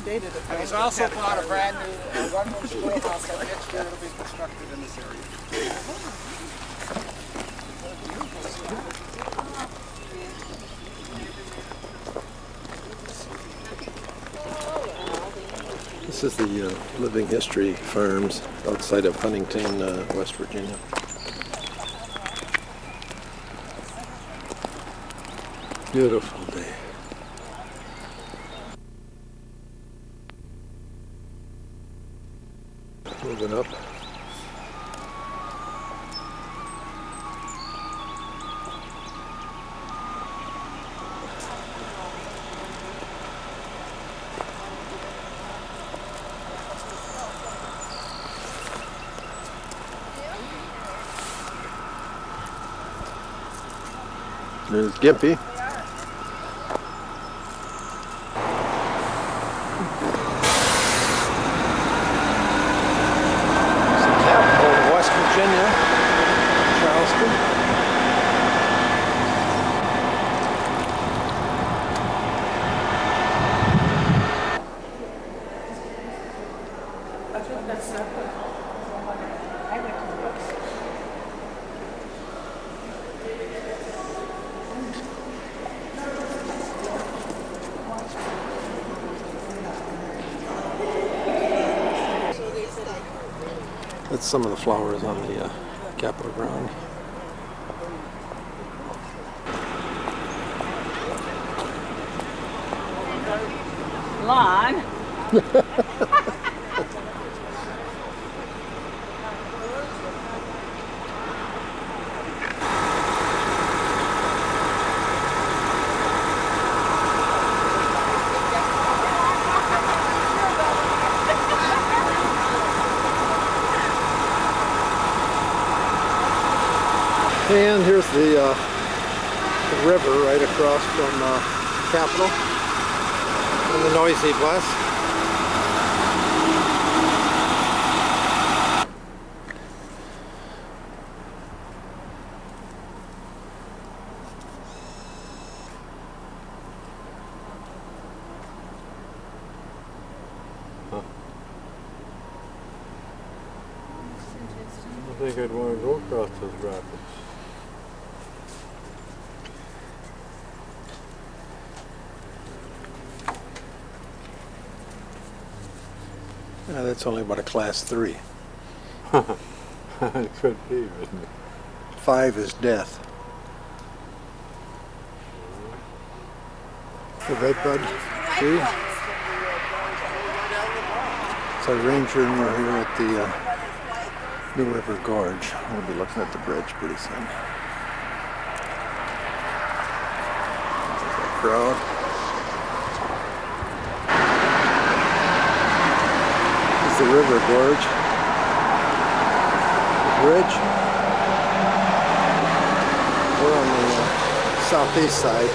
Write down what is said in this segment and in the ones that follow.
dated. And he's also bought a brand new one-room schoolhouse that next year it'll be constructed in this area. This is the Living History Farms outside of Huntington, West Virginia. Beautiful day. Moving up. There's Gimpy. It's the capital of West Virginia, Charleston. I think that's separate. I went to the books. That's some of the flowers on the Capitol ground. Lawn. And here's the river right across from Capitol and the noisy bus. I think I'd want to go across those rapids. That's only about a class 3. It could be, isn't it? 5 is death. The redbud tree. It's our ranger and we're here at the New River Gorge. We'll be looking at the bridge pretty soon. There's that crowd. The river gorge, the bridge. We're on the southeast side.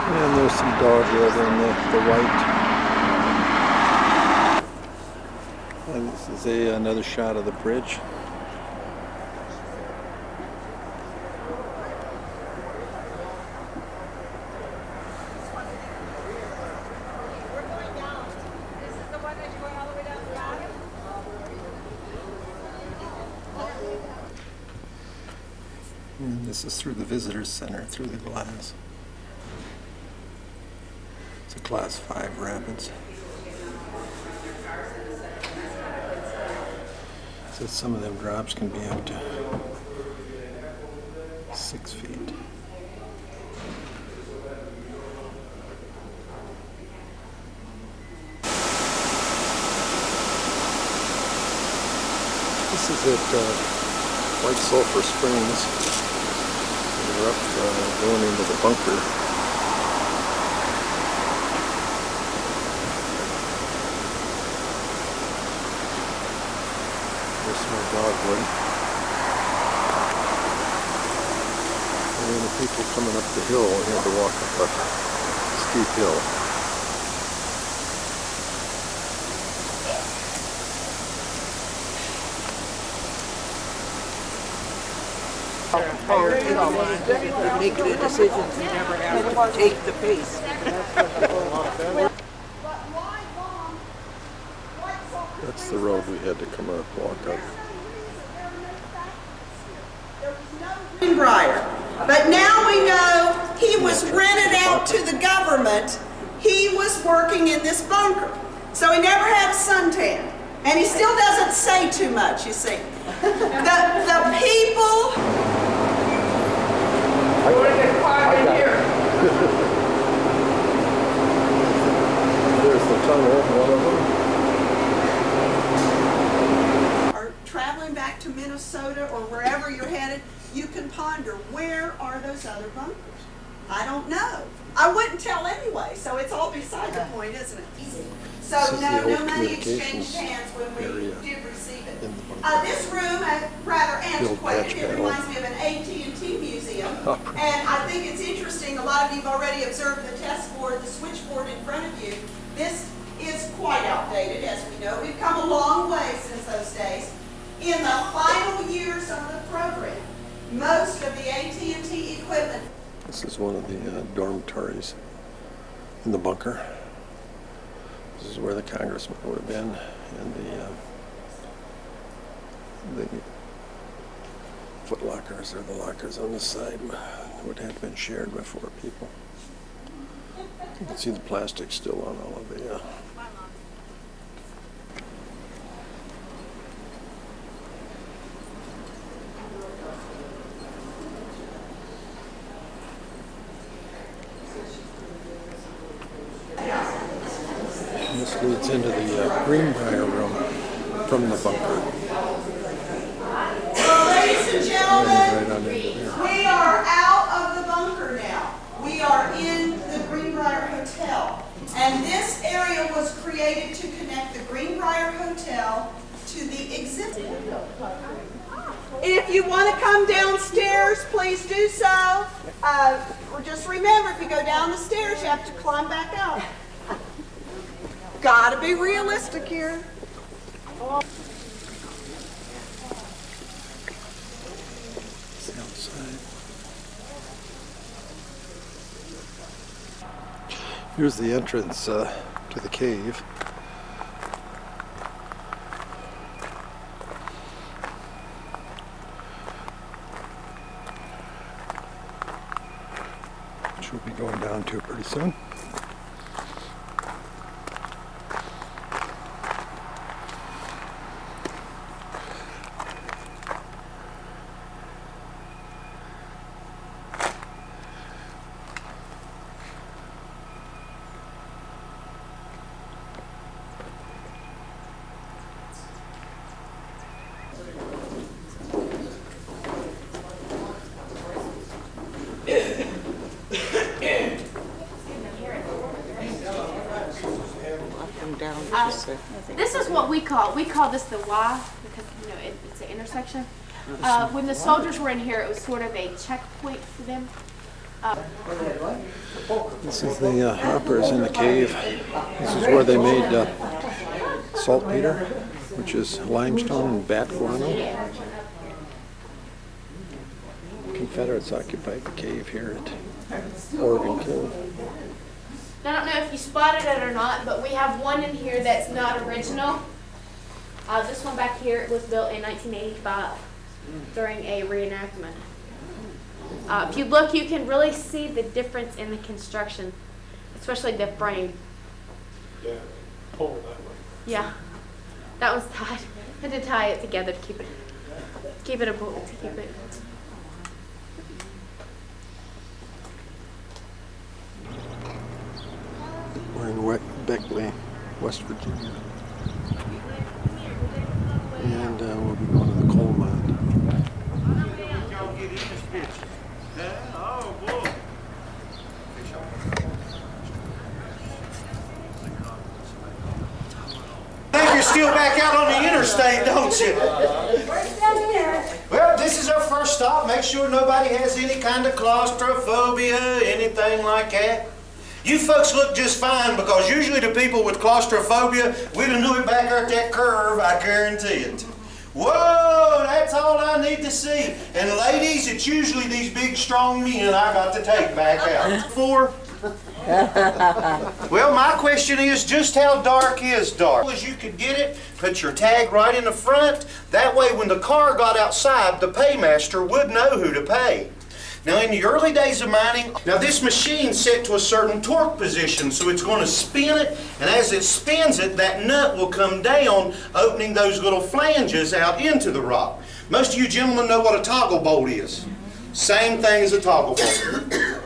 And there's some dog over in the white. And this is another shot of the bridge. And this is through the visitor center, through the glass. It's a class 5 rapids. So some of them drops can be up to 6 feet. This is at White Sulphur Springs. We're up going into the bunker. Just my dogwood. And then the people coming up the hill, we had to walk up a steep hill. You make good decisions, you never have to take the pace. That's the road we had to come up, walk up. Greenbrier. But now we know he was rented out to the government. He was working in this bunker. So he never had a suntan. And he still doesn't say too much, you see. The people... I got it. There's the tunnel, one of them. are traveling back to Minnesota or wherever you're headed, you can ponder, where are those other bunkers? I don't know. I wouldn't tell anyway, so it's all beside the point, isn't it? So This is the no old money communications exchanged hands when we area did receive it. in the bunker. This room, rather antiquated, patch it panel. reminds me of an AT&T museum. Oh. And I think it's interesting, a lot of you have already observed the test board, the switchboard in front of you. This is quite outdated, as we know. We've come a long way since those days. In the final years of the program, most of the AT&T equipment. This is one of the dormitories in the bunker. This is where the congressman would have been, and the foot lockers, or the lockers on the side, would have been shared by 4 people. You can see the plastic still on all of the This leads into the Greenbrier room from the bunker. Well, ladies and gentlemen, Right on into there. we are out of the bunker now. We are in the Greenbrier Hotel. And this area was created to connect the Greenbrier Hotel to the exhibit. If you want to come downstairs, please do so. Just remember, if you go down the stairs, you have to climb back out. Gotta be realistic here. It's the outside. Here's the entrance to the cave. Which we'll be going down to pretty soon. This is what we call this the Y, because it's an intersection. When the soldiers were in here, it was sort of a checkpoint for them. This is the hoppers in the cave. This is where they made saltpeter, which is limestone and bat guano. Confederates occupied the cave here at Oregon Cove. I don't know if you spotted it or not, but we have one in here that's not original. This one back here was built in 1985 during a reenactment. If you look, you can really see the difference in the construction, especially the frame. Yeah, pull that way. Yeah, that was tied. I had to tie it together to keep it We're in Beckley, West Virginia. And we'll be going to the coal mine. Think you're still back out on the interstate, don't you? this is our first stop. Make sure nobody has any kind of claustrophobia, anything like that. You folks look just fine, because usually the people with claustrophobia, we'd have knew it back there at that curve, I guarantee it. Whoa, that's all I need to see. And ladies, it's usually these big, strong men I got to take back out. Well, my question is, just how dark is dark? As you could get it, put your tag right in the front. That way, when the car got outside, the paymaster would know who to pay. Now, in the early days of mining, now this machine's set to a certain torque position, so it's going to spin it, and as it spins it, that nut will come down, opening those little flanges out into the rock. Most of you gentlemen know what a toggle bolt is. Same thing as a toggle bolt.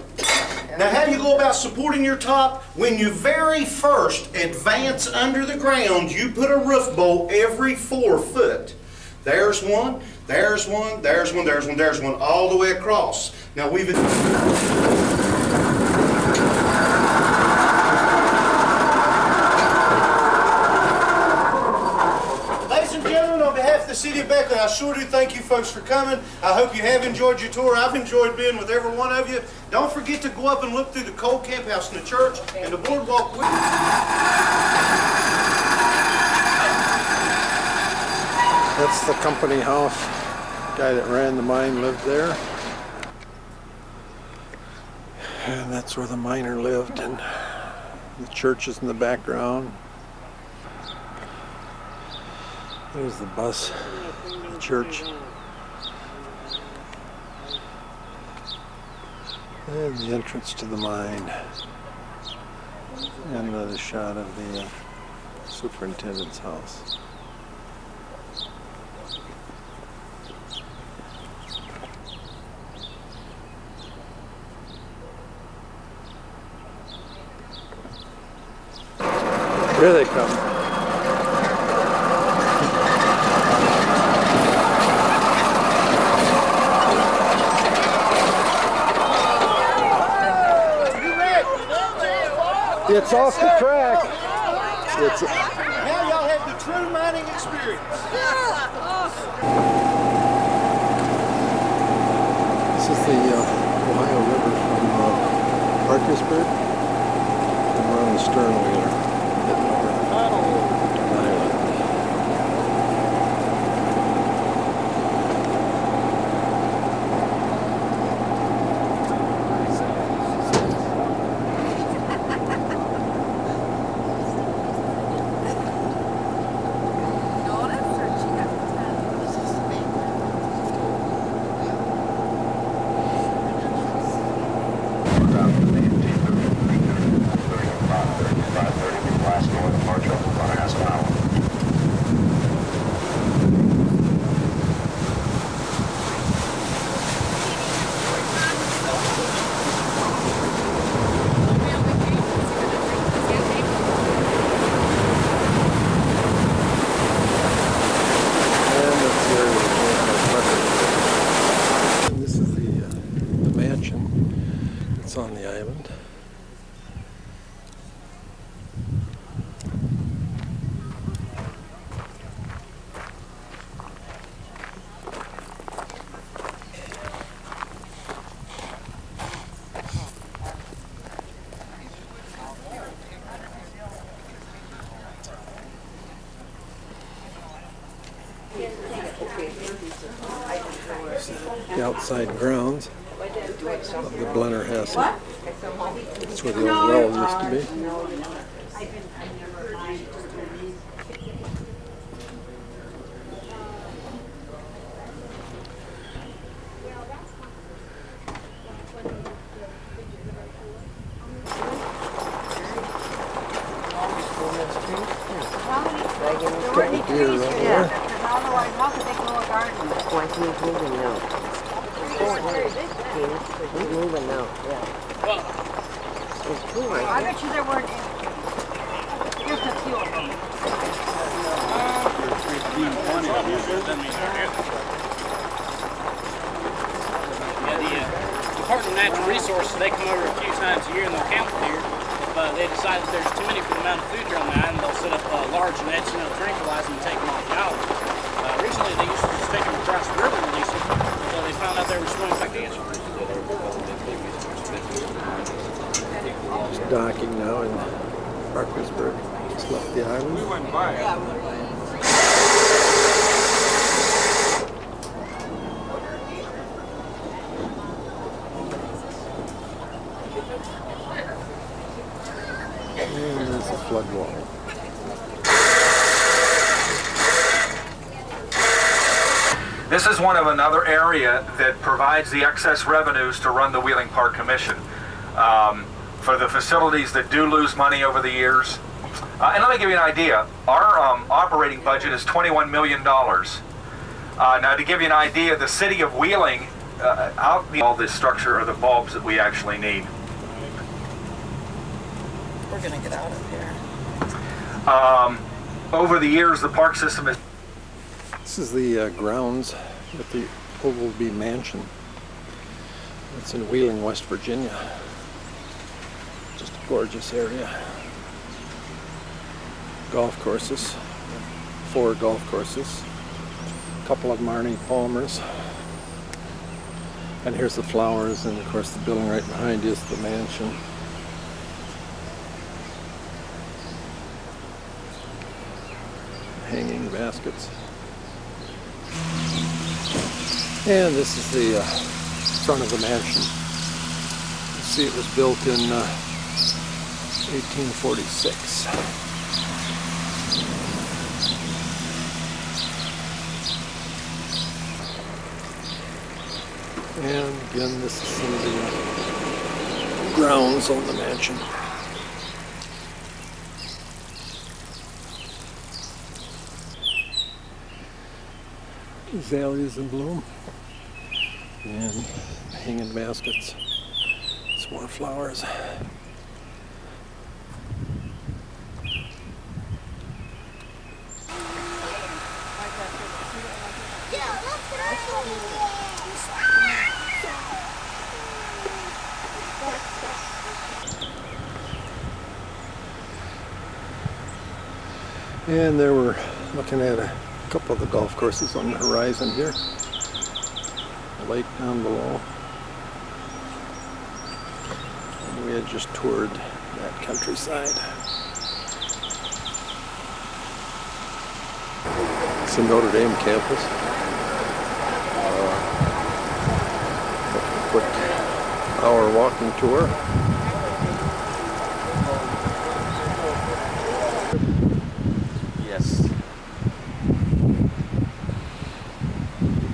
Now, how do you go about supporting your top? When you very first advance under the ground, you put a roof bolt every 4 foot. There's one, there's one, there's one, there's one, there's one, all the way across. Now, we've... the city of Beckley, I sure do thank you folks for coming. I hope you have enjoyed your tour. I've enjoyed being with every one of you. Don't forget to go up and look through the coal camp house and the church and the boardwalk. That's the company house. The guy that ran the mine lived there. And that's where the miner lived, and the church is in the background. There's the bus, the church. And the entrance to the mine. And another shot of the superintendent's house. Here they come. It's off the track. Now y'all have the true mining experience. This is the Ohio River from Parkersburg. And we're on the stern wheeler heading over the island. On the island. The outside grounds of the Blenner house. That's where the old well used to be. Deer over there. Otherwise, how could they grow a garden? Why he's moving now? He's moving now, yeah. There's two right I there. bet you there weren't any. Here's a few of them. The Department of Natural Resources, they come over a few times a year and they'll count here. If they decide that there's too many for the amount of food here on the island, they'll set up large nets, tranquilize them and take them off the island. Originally, they used to just take them across the river and release them until they found out they were swimming back to answer. It's docking now in Parkersburg. Just left the island. We went by it. And there's a flood wall. This is one of another area that provides the excess revenues to run the Wheeling Park Commission. For the facilities that do lose money over the years. And let me give you an idea. Our operating budget is $21 million. Now to give you an idea, the city of Wheeling, all this structure are the bulbs that we actually need. We're gonna get out of here. Over the years, the park system is... This is the grounds at the Ogleby Mansion. It's in Wheeling, West Virginia. Just a gorgeous area. Golf courses, 4 golf courses. A couple of them are Arnie Palmer's. And here's the flowers, and of course the building right behind you is the mansion. Hanging baskets. And this is the front of the mansion. You see it was built in 1846. And again, this is some of the grounds on the mansion. Azaleas in bloom. And hanging baskets. Some more flowers. And there we're looking at a couple of the golf courses on the horizon here. The lake down below. And we had just toured that countryside. It's the Notre Dame campus. A quick hour walking tour. Yes.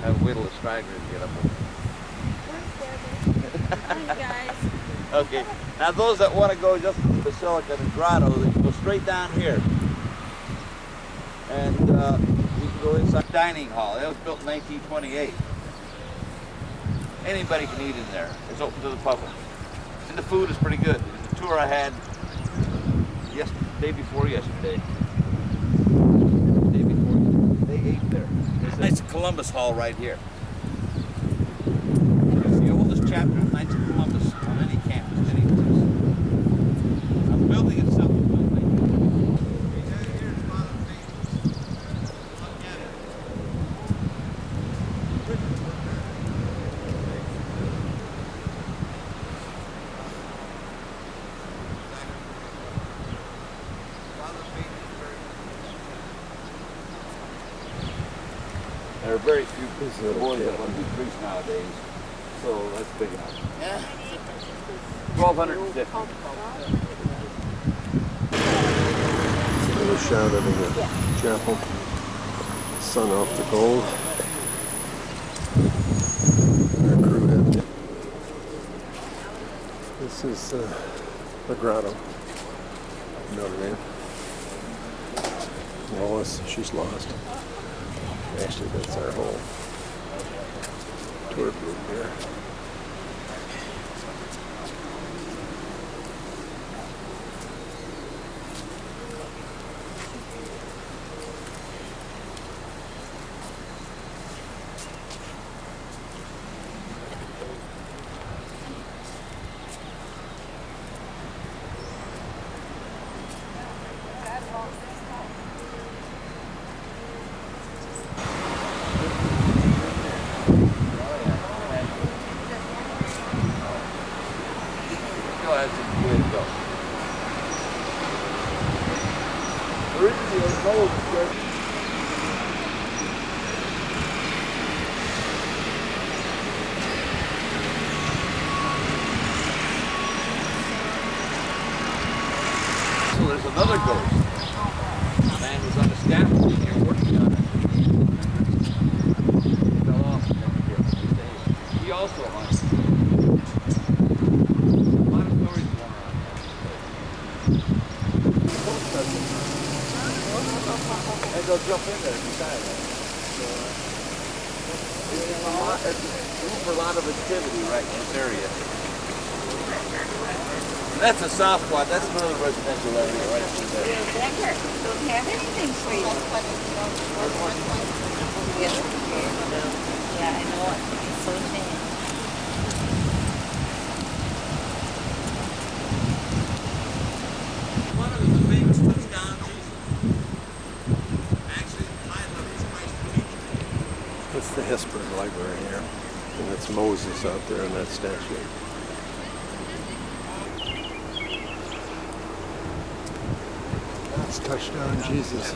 Have wait till the stragglers get up. Okay. Now those that want to go just to the Basilica and Grotto, they can go straight down here. And you can go inside the dining hall. That was built in 1928. Anybody can eat in there. It's open to the public. And the food is pretty good. The tour I had day before yesterday. They ate there. There's a Knights of Columbus Hall right here. It's the oldest chapter of Knights of Columbus on any campus, any place. Now, the building itself was built in 1920. Here's Father Faces. Look at it. There are very few boys that want to be priests nowadays, so that's big enough. Yeah. 1,250. Another shot of the chapel. Sun off the gold. Our crew had. This is the grotto. Notre Dame. Lois, she's lost. Actually, that's our whole tour group here. So there's another ghost. The man was on the scaffolding here working on it. He fell off and never did stay. He also hunted. A lot of stories going on there. And they'll jump in there beside it. So, it's room for a lot of activity right in this area. That's a soft spot. That's another residential area right through there. Don't have anything for you. Yeah, I know it. It's so sad. One of the famous touchdown Jesus. Actually, the title of his Christ the King. It's the Hesburgh Library here. And it's Moses out there in that statue. That's Touchdown Jesus.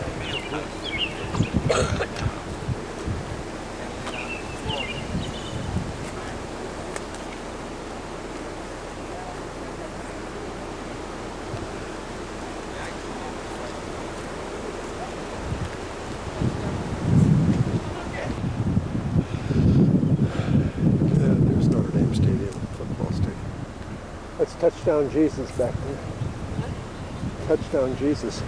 There's Notre Dame Stadium, football stadium. That's Touchdown Jesus back there. Touchdown Jesus.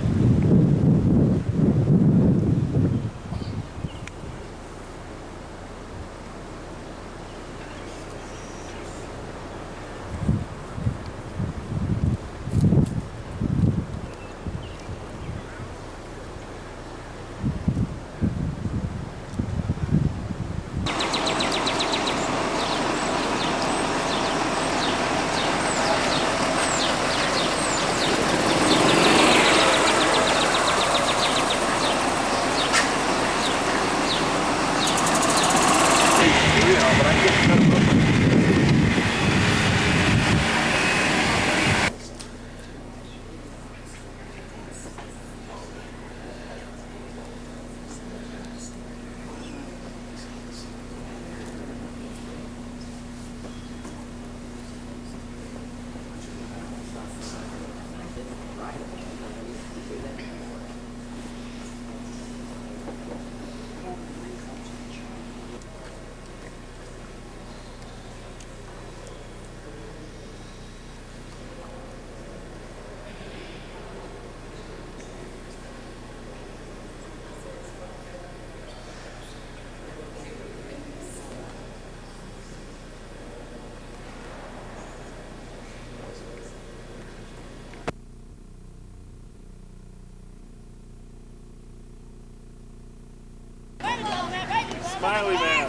Smiley man.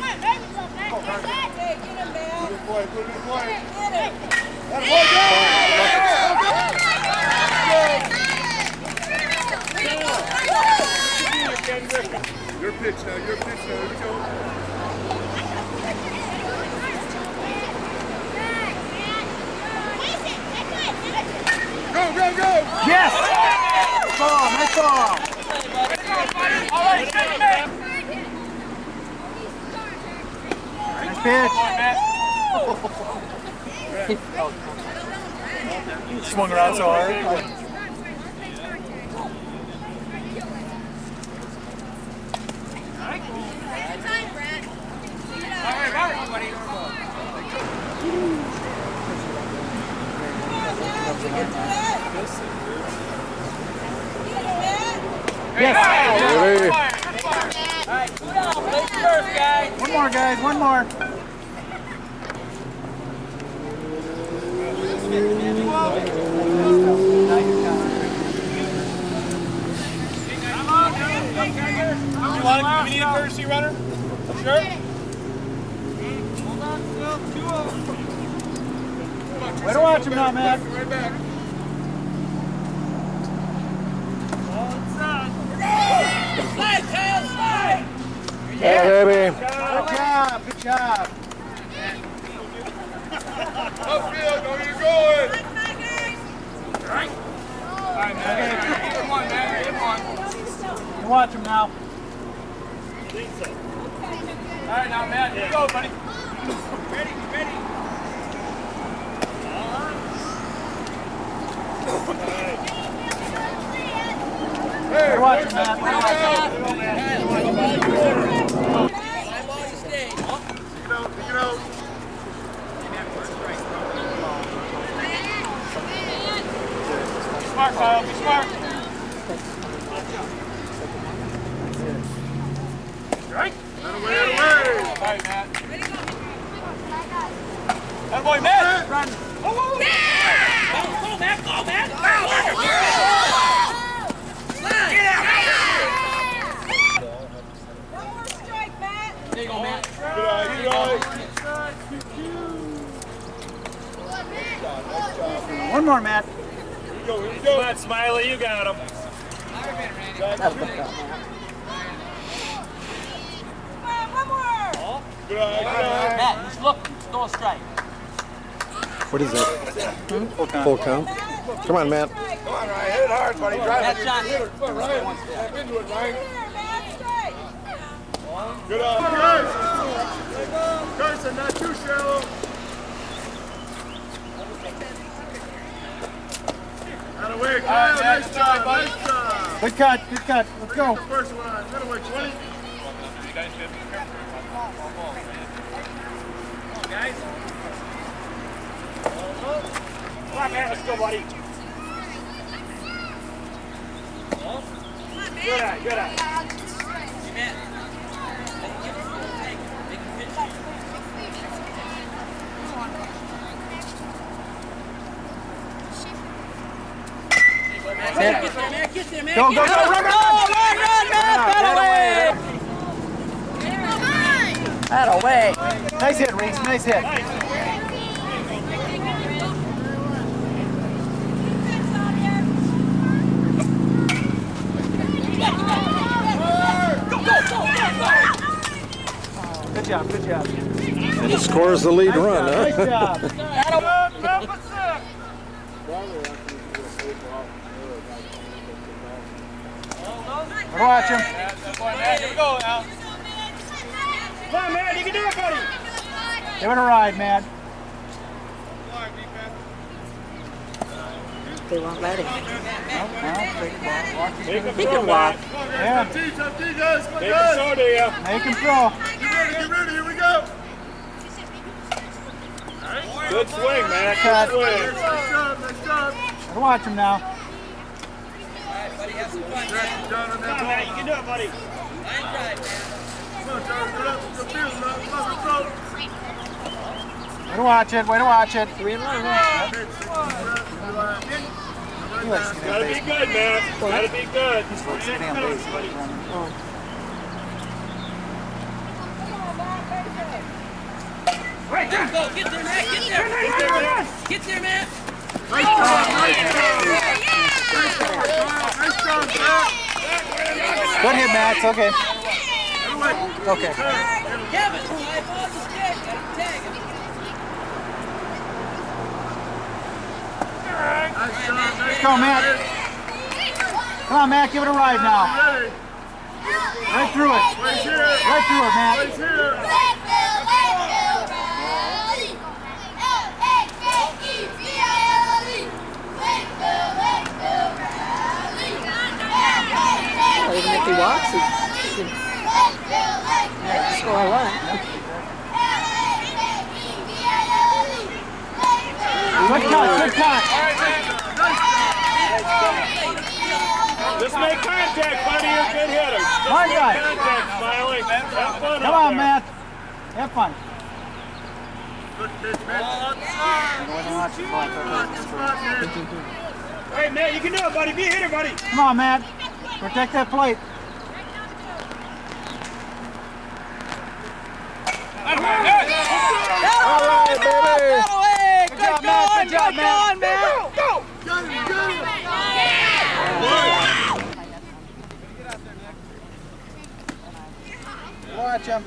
Your pitch now, your pitch now. Here we go. Go, go, go! Yes! Ball, nice ball. All right, take it. Nice pitch. Swung around so hard. One more, guys. One more. Do we need a courtesy runner? Sure. Way to watch him now, man. Right back. Yeah, baby. Good job. Good job. Upfield, where you going? All right, man. Good one, man. Good one. watch him now. All right, now, Matt, here you go, buddy. Ready, ready. Hey, watch him, Matt. Be smart, Kyle. Be smart. Right? Away. All right, Matt. That boy, Matt. Run. Oh, go, Matt. Go, Matt. Get out. One more strike, Matt. There you go, Matt. Good eye. One more, Matt. Here we go. Come on, Smiley. You got him. One more. Good eye. Matt, just look. Throw a strike. What is that? Full count. Come on, Matt. Come on, Ryan. Hit it hard, buddy. Drive Matt it. John. Come on, Ryan. Step into it, Ryan. Matt, strike. Good eye. Carson, not too shallow. Out of way, Kyle. Nice job. Nice job. Good cut. Good cut. Let's go. The first one on. Middle way, 20. You guys should be careful. Come on, guys. Come on, man. Let's go, buddy. Good eye. Good eye. Go, go, go, run, Matt, That away. Nice hit, Reese, nice hit. Good job, good job. And he scores the lead run, huh? Nice job. Watch him. Here we go now. Come on, Matt, you can do it, buddy. Give it a ride, Matt. They won't let him. He can walk. Yeah. Up T, guys. Come on, Make him guys. throw to you. Make him throw. Get ready. Here we go. Good swing, Matt. Nice Good swing. job. Nice job. Gotta watch him now. Down on that Come on, ball. Matt, you can do it, buddy. Come on, Charles. Get up. Good field, man. Come on, throw. Way to watch it. Way to watch it. 3 and 1. Gotta be good, Matt. Gotta be good. Right there. Go. Get there, Matt. Get there. Get there, Matt. Get there, Matt. Nice job. Nice job, Matt. Good hit, Matt. It's okay. Okay. Kevin, I bought the stick. Tag him. Nice job. Nice Let's go, Matt. Come on, Matt. Give it a ride now. Ready. Right through it. Right here. Right through it, Matt. Right here. Well, even if he walks, he can score one. Good cut. Good cut. Just make contact, buddy. You're a good hitter. Just My make guy. contact, Smiley. Have fun Come up on, there. Matt. Have fun. Good pitch, man. Hey, Matt, you can do it, buddy. Be a hitter, buddy. Come on, Matt. Protect that plate. All right, baby. Good job, Matt. Good job, Matt. Go. Got him, got him. Watch him.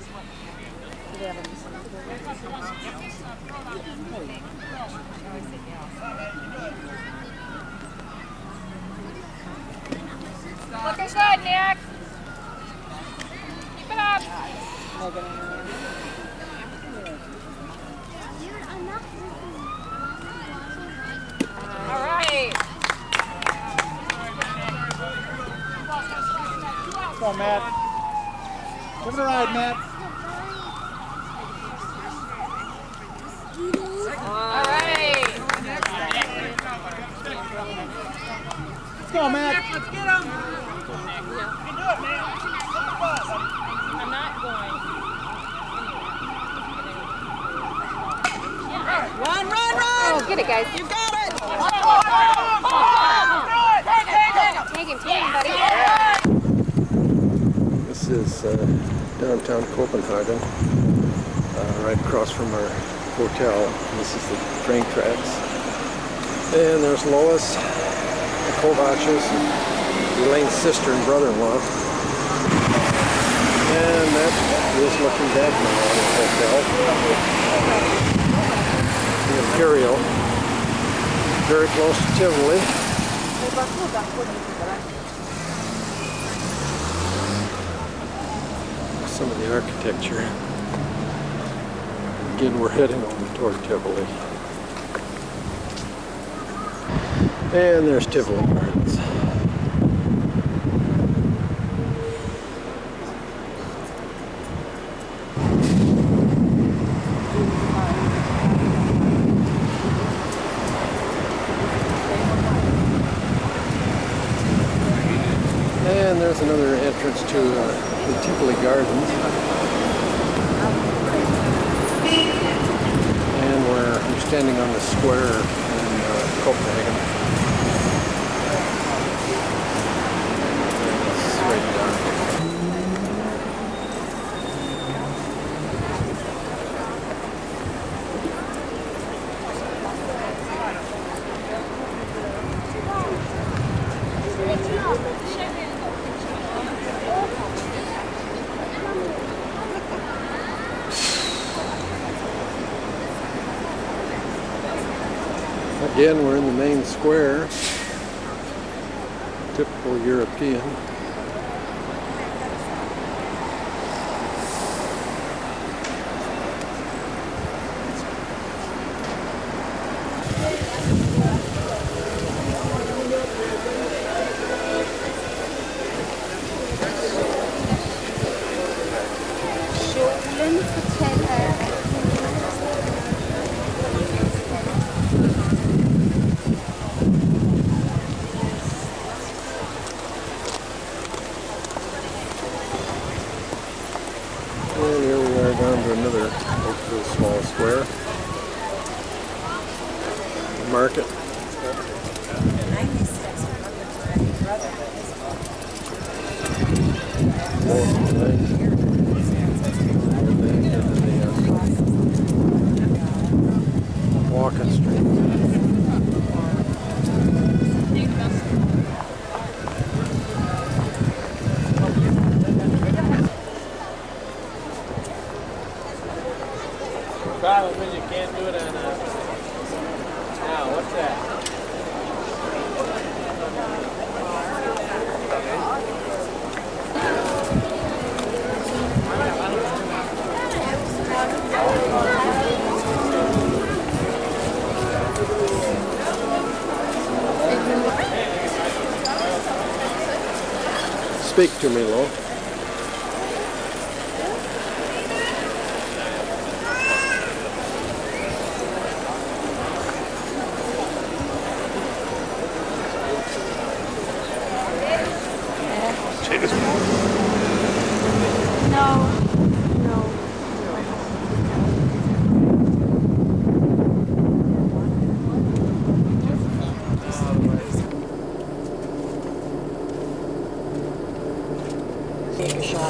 Looking good, Nick. All right. Come on, Matt. Give it a ride, Matt. All right. Let's go, Matt. Let's get him. You can do it, man. I'm not going. Run, run, run! Oh, get it, guys. You got it! Take him, buddy. This is downtown Copenhagen, right across from our hotel. This is the train tracks. And there's Lois, the Kovacs, Elaine's sister and brother-in-law. And that is looking back now on the hotel. The Imperial, very close to Tivoli. Some of the architecture. Again, we're heading over toward Tivoli. And there's Tivoli Gardens. And there's another entrance to the Tivoli Gardens. And we're standing on the square in Copenhagen. It's right down. Again, we're in the main square, typical European. And here we are down to another hopefully small square. Market. Walking Street. Problem is you can't do it on now, what's that? Speak to me, Lo.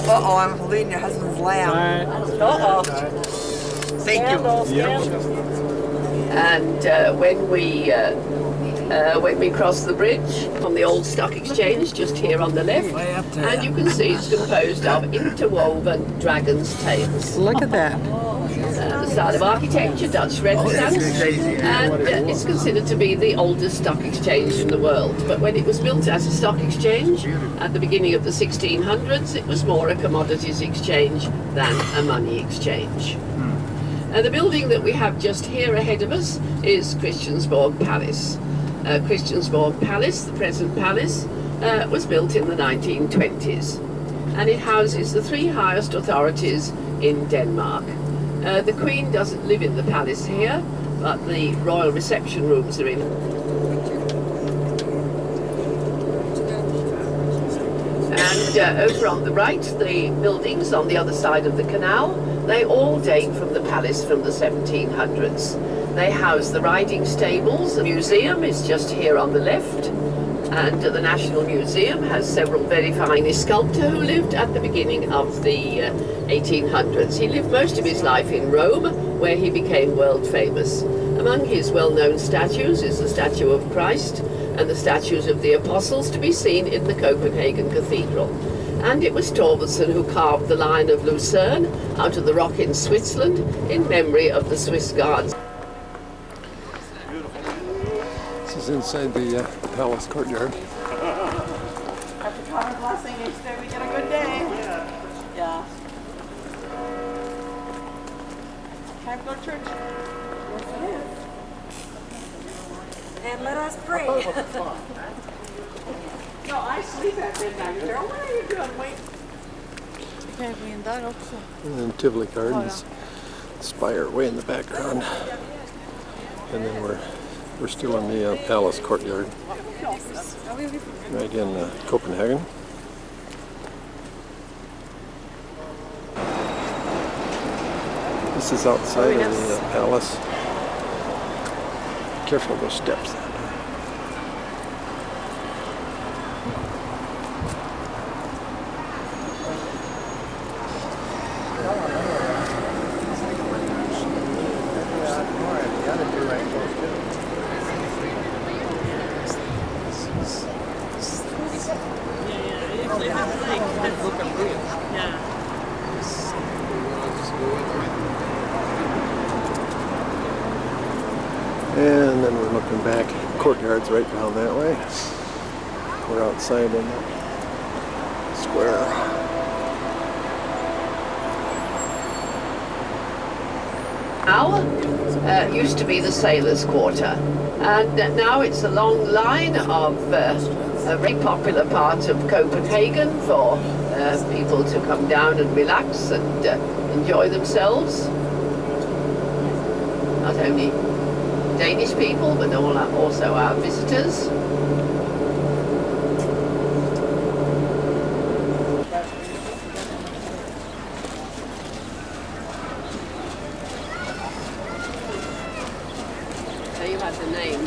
Uh-oh, I'm holding your husband's lamb. Uh-oh. Thank you. And when we cross the bridge from the old stock exchange, just here on the left, and you can see it's composed of interwoven dragon's tails. Look at that. The style of architecture, Dutch Renaissance, and it's considered to be the oldest stock exchange in the world. But when it was built as a stock exchange at the beginning of the 1600s, it was more a commodities exchange than a money exchange. The building that we have just here ahead of us is Christiansborg Palace. Christiansborg Palace, the present palace, was built in the 1920s, and it houses the three highest authorities in Denmark. The Queen doesn't live in the palace here, but the royal reception rooms are in. And over on the right, the buildings on the other side of the canal, they all date from the palace from the 1700s. They house the riding stables. The museum is just here on the left, and the National Museum has several very fine sculptors who lived at the beginning of the 1800s. He lived most of his life in Rome, where he became world famous. Among his well-known statues is the statue of Christ and the statues of the apostles, to be seen in the Copenhagen Cathedral. And it was Torvaldsen who carved the Lion of Lucerne out of the rock in Switzerland in memory of the Swiss guards. This is inside the palace courtyard. After Connor's blessing, each day we get a good day. Yeah. Time to go to church. Yes, it is. And let us pray. No, I sleep at midnight. Girl, what are you doing? Wait. Okay, we in that also. And then Tivoli Gardens spire way in the background. And then we're still in the palace courtyard, right in Copenhagen. This is outside of the palace. Careful of those steps. And then we're looking back. Courtyard's right down that way. We're outside in the square. Now used to be the sailors' quarter, and now it's a long line of a very popular part of Copenhagen for people to come down and relax and enjoy themselves. Not only Danish people, but also our visitors. So you had the name.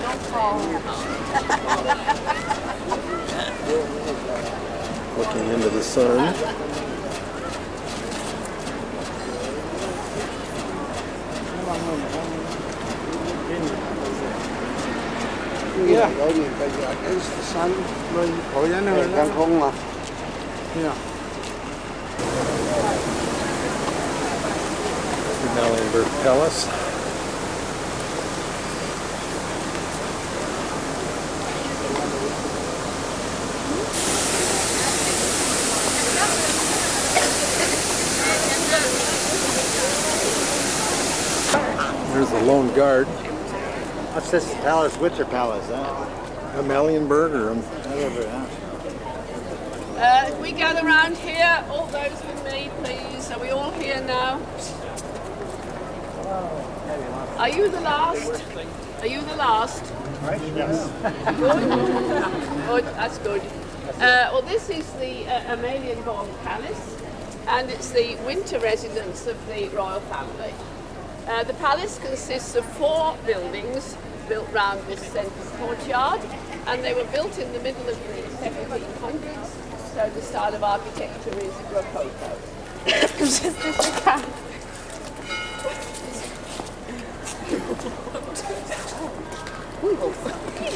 Looking into the sun. Yeah. Against the sun. Yeah. The Malienberg Palace. There's the Lone Guard. What's this palace? Winter Palace, huh? A Malienberg or If we gather around here, all those with me, please. Are we all here now? Are you the last? Are you the last? Yes. Good, that's good. Well, this is the Amalienborg Palace, and it's the winter residence of the royal family. The palace consists of 4 buildings built round this central courtyard, and they were built in the middle of the 1700s, so the style of architecture is Rococo.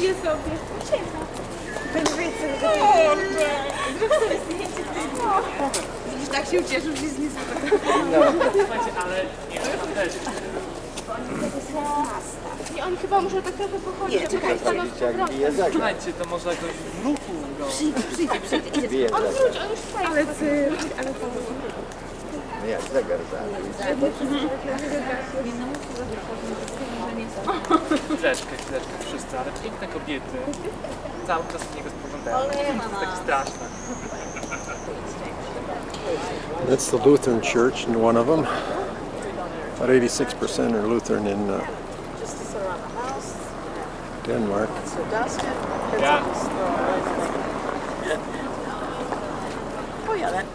You're so beautiful. Tak się ucieszył, że nic I on chyba muszę tak trochę pochodzić. Nie, czekaj, Słuchajcie, to może jakoś w ruchu go. Bije on zegar. wróć, on już tutaj. Ale ty, Nie, zegar za. Chwileczkę, wszyscy, ale piękne kobiety. Cały czas na niego spoglądają. To jest takie straszne. That's the Lutheran church in one of them. About 86% are Lutheran in Denmark. Yeah. Oh yeah, that.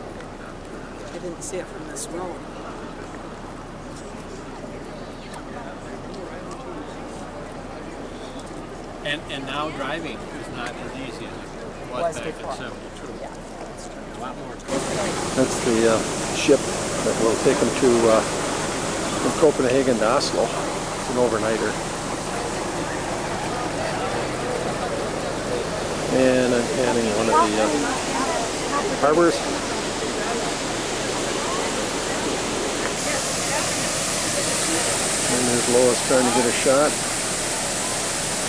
I didn't see it from this row. And now driving is not as easy as it was back in 72. A lot more. That's the ship that will take them to from Copenhagen to Oslo. It's an overnighter. And I'm panning one of the harbors. And there's Lois trying to get a shot.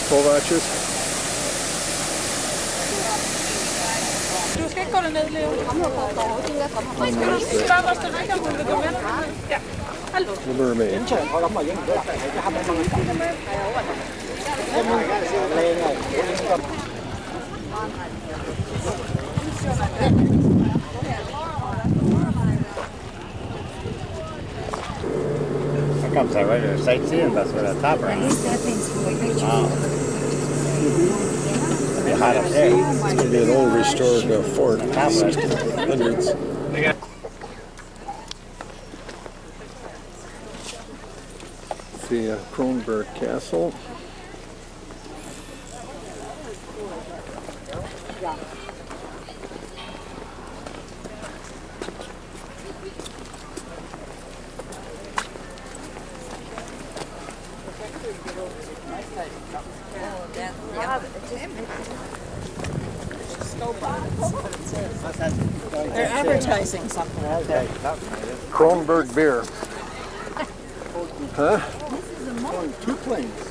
Kovacs. Du skal ikke gå derned, Leo. The mermaid. How comes that regular sightseeing bus with a top right? Wow. It'll be hot up there. It's going to be an old restored fort, 1600s. The Kronberg Castle. They're advertising something out there. Kronberg beer. Huh? Two planes.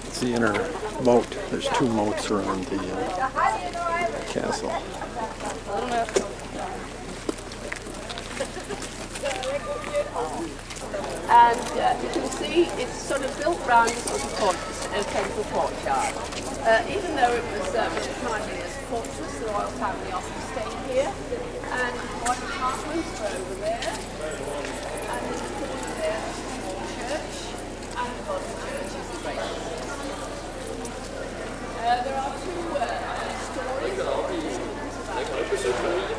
It's the inner moat. There's two moats around the castle. And you can see it's sort of built round a sort of fortress, a temple courtyard. Even though it was primarily as a fortress, the royal family often stayed here. And one apartments were over there. And in the corner there, a small church. And the bottom church is the great. There are two stories.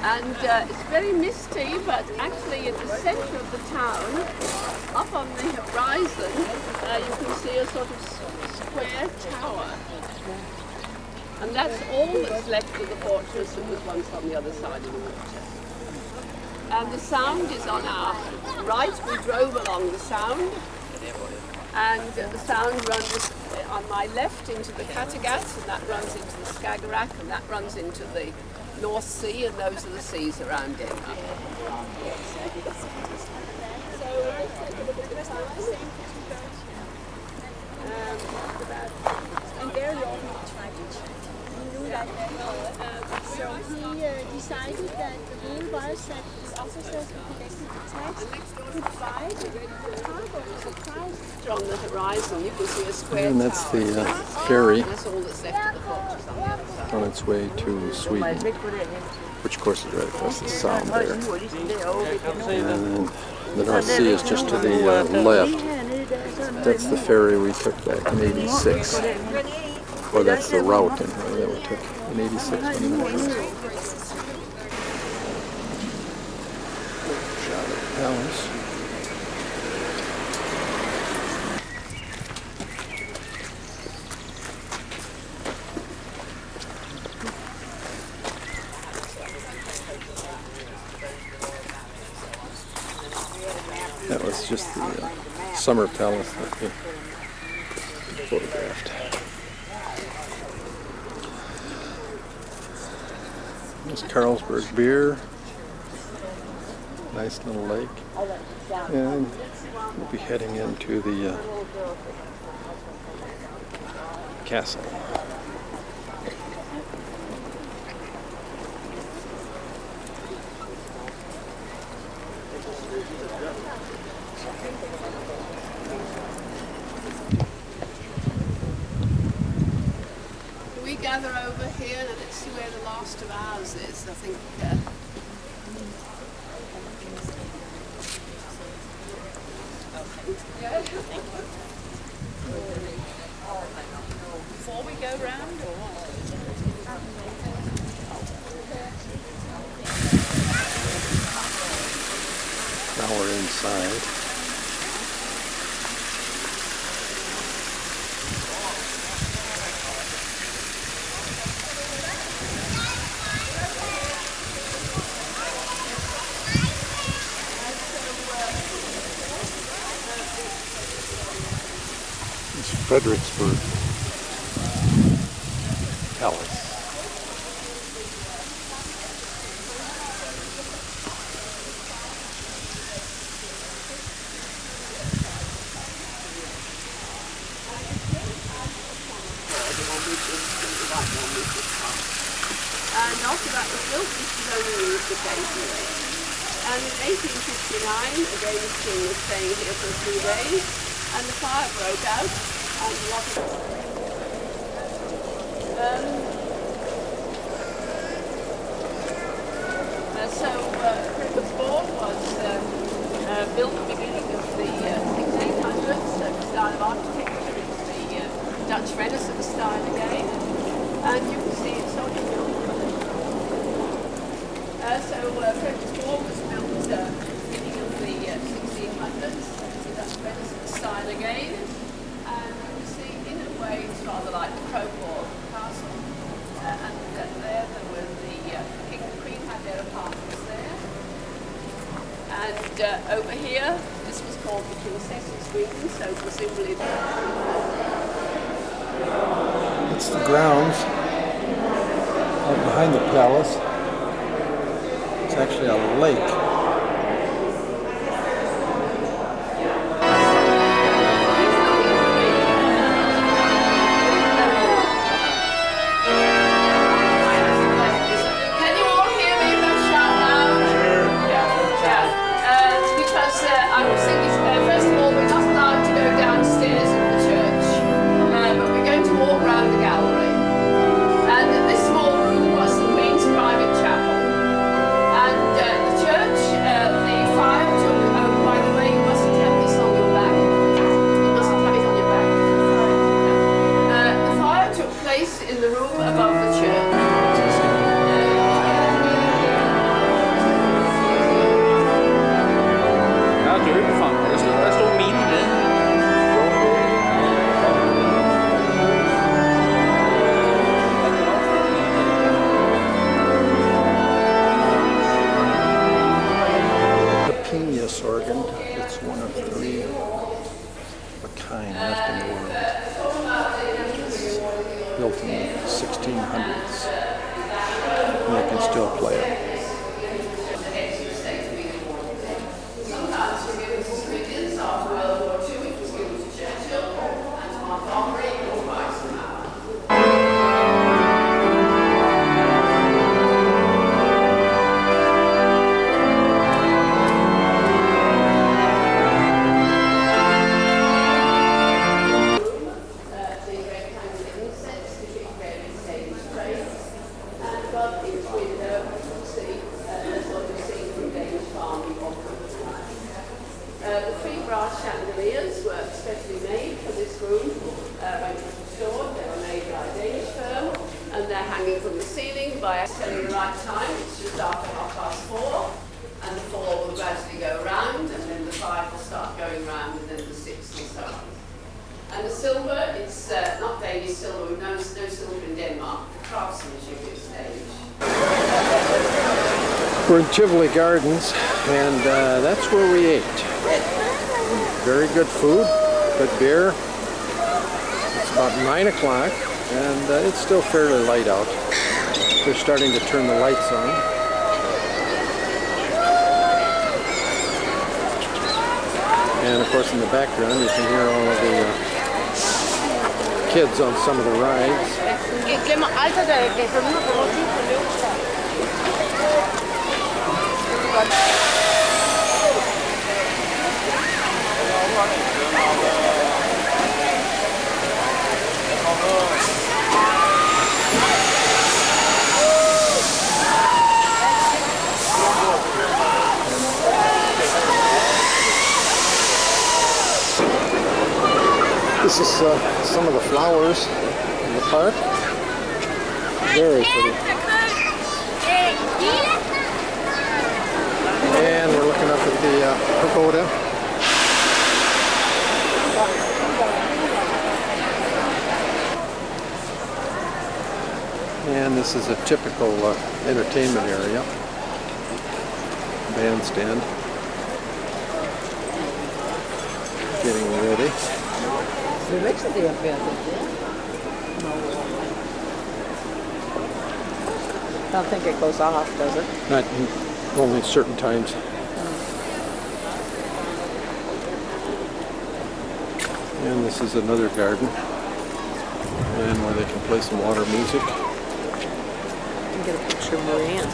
And it's very misty, but actually at the centre of the town, up on the horizon, you can see a sort of square tower. And that's all that's left of the fortress that was once on the other side of the water. And the Sound is on our right. We drove along the Sound. And the Sound runs on my left into the Kattegat, and that runs into the Skagerrak, and that runs into the North Sea, and those are the seas around Denmark. And there you all tried to cheat. He knew that. So he decided that the rule was that also says goodbye to the harbor. Surprise. On the horizon, you can see a square And that's tower. the ferry That's all that's left of the fortress on the other side. on its way to Sweden, which of course is right across the sound there. And the North Sea is just to the left. That's the ferry we took back in '86. Or that's the route anyway that we took in '86 when we went across. Shot of the palace. That was just the summer palace that we photographed. There's Carlsberg beer. Nice little lake. And we'll be heading into the castle. We gather over here, and it's where the last of ours is, I think. Before we go round, or what? Now we're inside. Fredericksburg Palace. And after that was built, this was only used occasionally. And in 1859, a Danish king was staying here for a few days, and the fire broke out, and a lot of... Frederiksborg was built at the beginning of the 1600s, style of architecture. It's the Dutch Renaissance style again, and you can see it's sort of built. Frederiksborg was built at the beginning of the 1600s, the Dutch Renaissance style again, and you can see in a way it's rather like the Coburg Castle, and there were the king and queen had their apartments there. And over here, this was called the Princess's Wing, so presumably... It's the grounds out behind the palace. It's actually a lake. Organ. It's one of 3 of a kind left in the world. It's built in the 1600s, and they can still play it. from the ceiling by telling the right time. It's just after 4:30, and the 4 will gradually go round, and then the 5 will start going round, and then the 6 will start. And the silver, it's not Danish silver, we've no silver in Denmark. The craftsmanship is Danish. We're in Tivoli Gardens, and that's where we ate. Very good food, good beer. It's about 9 o'clock, and it's still fairly light out. They're starting to turn the lights on. And of course in the background you can hear all of the kids on some of the rides. This is some of the flowers in the park. Very pretty. And we're looking up at the pagoda. And this is a typical entertainment area. Bandstand. Getting ready. I don't think it goes off, does it? Not only certain times. And this is another garden, and where they can play some water music. You can get a picture of Marianne.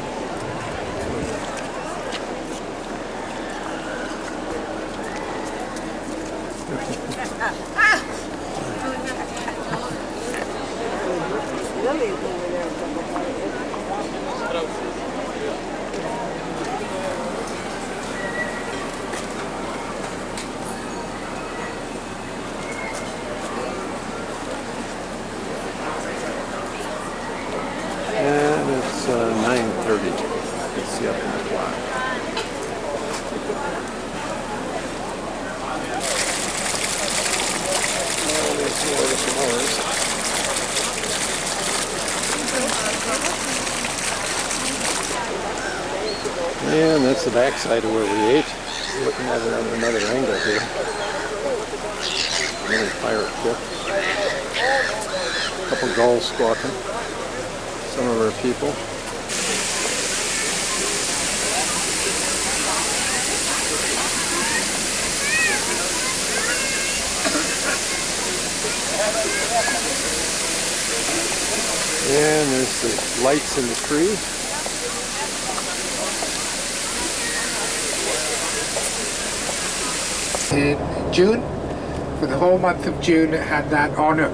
And it's 9:30. You can see up in the clock. And there's some more flowers. And that's the backside of where we ate. Looking at it on another angle here. Another pirate ship. A couple gulls squawking. Some of our people. And there's the lights in the tree. In June, for the whole month of June, it had that honor.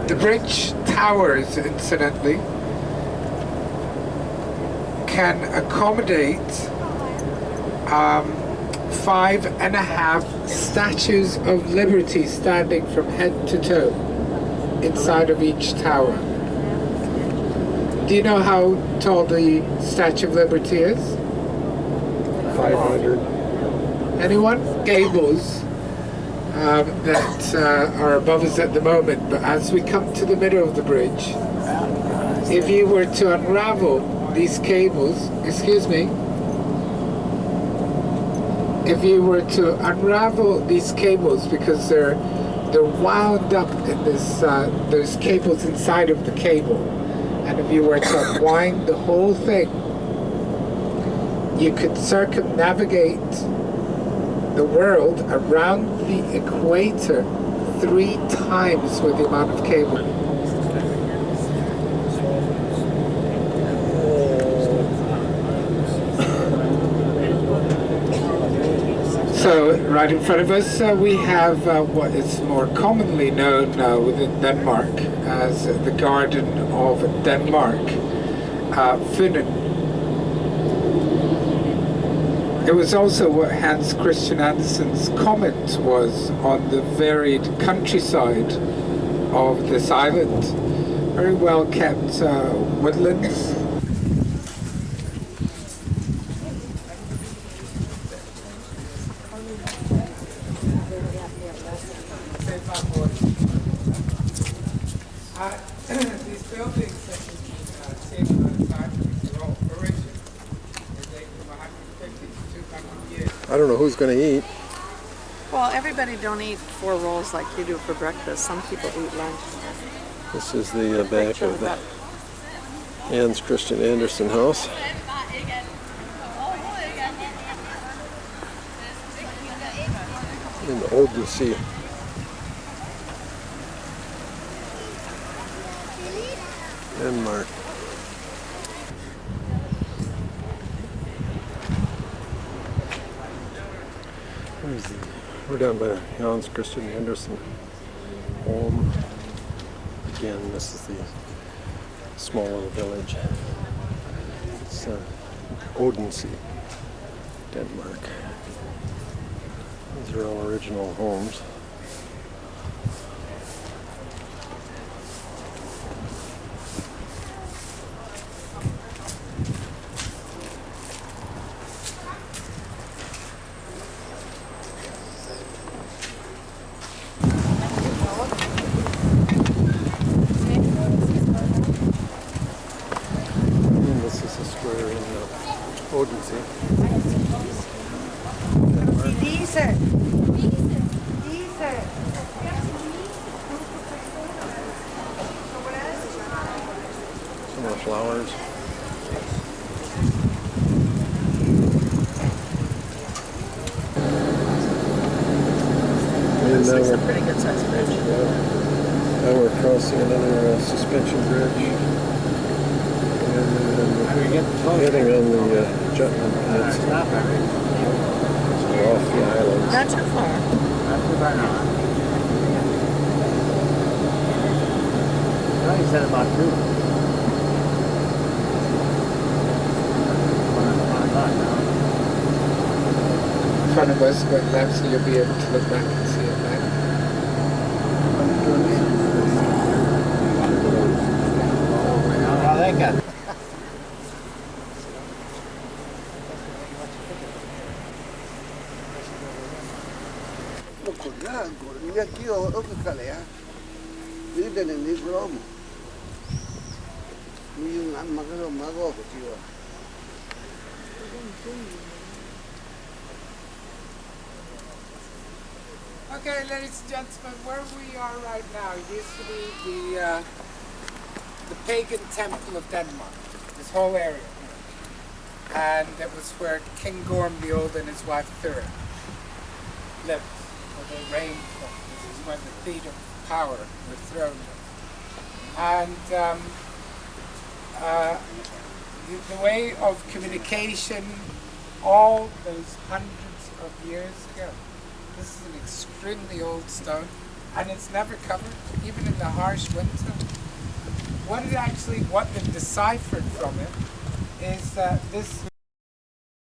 The bridge towers, incidentally, can accommodate 5.5 statues of liberty standing from head to toe inside of each tower. Do you know how tall the Statue of Liberty is? 500. Anyone? Gables that are above us at the moment, but as we come to the middle of the bridge, if you were to unravel these cables, excuse me, if you were to unravel these cables, because they're wound up in this, there's cables inside of the cable, and if you were to unwind the whole thing, you could circumnavigate the world around the equator 3 times with the amount of cable. So right in front of us we have what is more commonly known within Denmark as the Garden of Denmark, Fynen. It was also what Hans Christian Andersen's comment was on the varied countryside of this island. very well kept woodlands. These buildings that you can see on the side of these are all original. They date from 150 to 200 years. I don't know who's going to eat. Well, everybody don't eat 4 rolls like you do for breakfast. Some people eat lunch. This is the back of the Hans Christian Andersen house. In Odense. Denmark. We're down by Hans Christian Andersen home. Again, this is the small little village. It's Odense, Denmark. These are all original homes. Odense. Some of the flowers. This is a pretty good sized bridge. Yeah. Now we're crossing another suspension bridge. Heading on the Jutland Peninsula. So we're off the islands. Not too far. Not too far now. Well, you said about 2. 1 o'clock now. In front of us, but left, so you'll be able to look back and see it back. Well, they got Okay, ladies and gentlemen, where we are right now used to be the pagan temple of Denmark, this whole area. And it was where King Gorm the Old and his wife Thura lived, where they reigned from. This is when the feet of power were thrown. And the way of communication, all those hundreds of years ago. This is an extremely old stone, and it's never covered, even in the harsh winter. What they've deciphered from it is that this